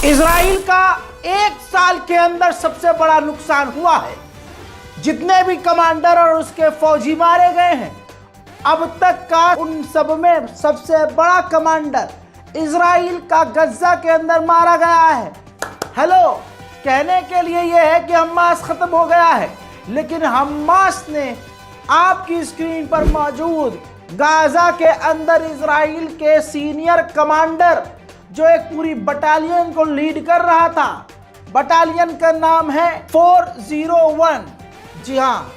Israel का एक साल के अंदर सबसे बड़ा नुकसान हुआ है। जितने भी कमांडर और उसके फौजी मारे गए हैं, अब तक का उन सब में सबसे बड़ा कमांडर इजराइल का गज्जा के अंदर मारा गया है। हेलो, कहने के लिए यह है कि हमास खत्म हो गया है, लेकिन हमास ने आपकी स्क्रीन पर मौजूद गाजा के अंदर इजराइल के सीनियर कमांडर, जो एक पूरी बटालियन को लीड कर रहा था, बटालियन का नाम है 401। जी हाँ,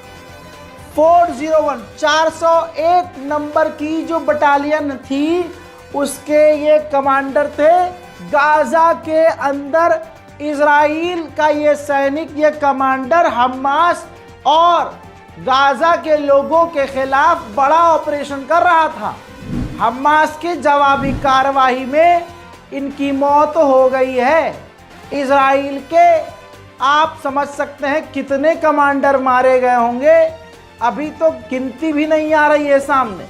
401 401 नंबर की जो बटालियन थी, उसके ये कमांडर थे। गाजा के अंदर इजराइल का ये सैनिक, ये कमांडर हमास और गाजा के लोगों के खिलाफ बड़ा ऑपरेशन कर रहा था। हमास की जवाबी कार्रवाई में इनकी मौत हो गई है। इजराइल के आप समझ सकते हैं कितने कमांडर मारे गए होंगे, अभी तो गिनती भी नहीं आ रही है सामने,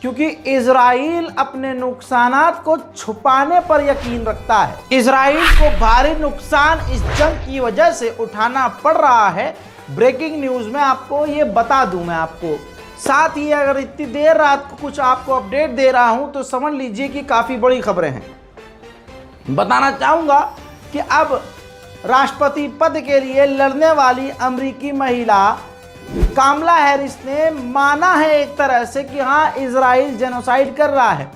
क्योंकि इजराइल अपने नुकसानात को छुपाने पर यकीन रखता है। इजराइल को भारी नुकसान इस जंग की वजह से उठाना पड़ रहा है। ब्रेकिंग न्यूज़ में आपको ये बता दूं मैं आपको, साथ ही अगर इतनी देर रात को कुछ आपको अपडेट दे रहा हूं तो समझ लीजिए कि काफ़ी बड़ी खबरें हैं। बताना चाहूँगा कि अब राष्ट्रपति पद के लिए लड़ने वाली अमेरिकी महिला कामला हैरिस ने माना है एक तरह से कि हाँ, इजराइल जेनोसाइड कर रहा है।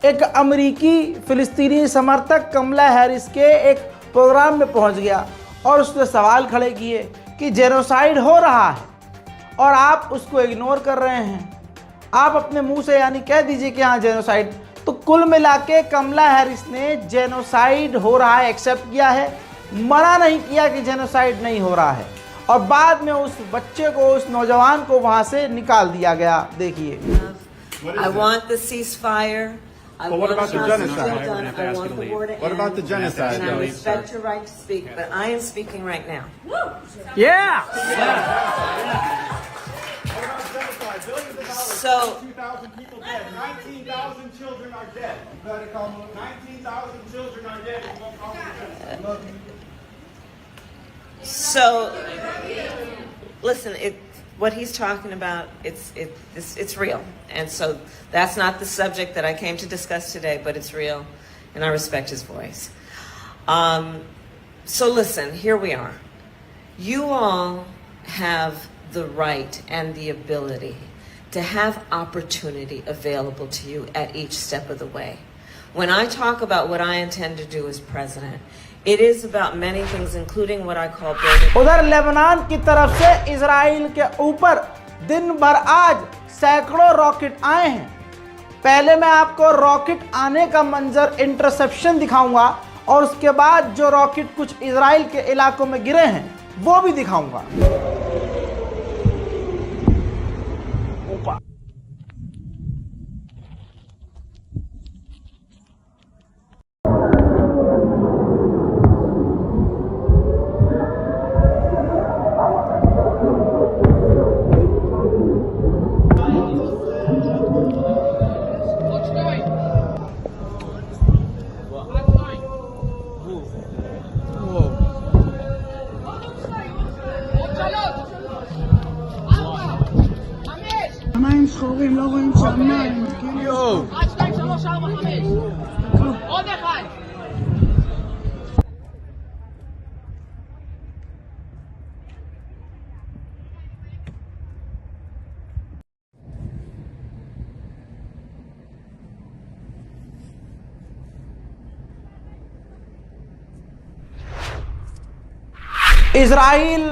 एक अमेरिकी फिलिस्तीनी समर्थक कमला हैरिस के एक प्रोग्राम में पहुंच गया और उसने सवाल खड़े किए कि जेनोसाइड हो रहा है और आप उसको इग्नोर कर रहे हैं। आप अपने मुंह से यानी कह दीजिए कि हाँ जेनोसाइड। तो कुल मिला के कमला हैरिस ने जेनोसाइड हो रहा है एक्सेप्ट किया है, मना नहीं किया कि जेनोसाइड नहीं हो रहा है। और बाद में उस बच्चे को, उस नौजवान को वहां से निकाल दिया गया। देखिए, I want the ceasefire. But what about the genocide? I want the war to end. What about the genocide? And I respect your right to speak, but I am speaking right now. yeah. So 2,000 people dead. 19,000 children are dead. 19,000 children are dead. You won't call it genocide. So, listen. What he's talking about, it's real, and so that's not the subject that I came to discuss today. But it's real, and I respect his voice. So listen. Here we are. You all have the right and the ability to have opportunity available to you at each step of the way. When I talk about what I intend to do as president, it is about many things, including what I call building. उधर Lebanon की तरफ से Israel के ऊपर दिन भर आज सैकड़ों रॉकेट आए हैं। पहले मैं आपको रॉकेट आने का मंजर, इंटरसेप्शन दिखाऊंगा, और उसके बाद जो रॉकेट कुछ इजराइल के इलाकों में गिरे हैं वो भी दिखाऊंगा। מים שחורים, לא רואים שם מים. 1, 2, 3, 4, 5. עוד אחד. इजराइल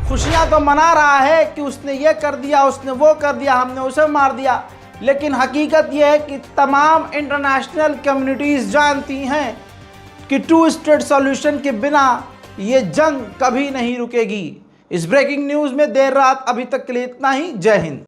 खुशियां तो मना रहा है कि उसने ये कर दिया, उसने वो कर दिया, हमने उसे मार दिया, लेकिन हकीकत यह है कि तमाम इंटरनेशनल कम्युनिटीज़ जानती हैं कि 2 स्टेट सॉल्यूशन के बिना ये जंग कभी नहीं रुकेगी। इस ब्रेकिंग न्यूज़ में देर रात अभी तक के लिए इतना ही। जय हिंद।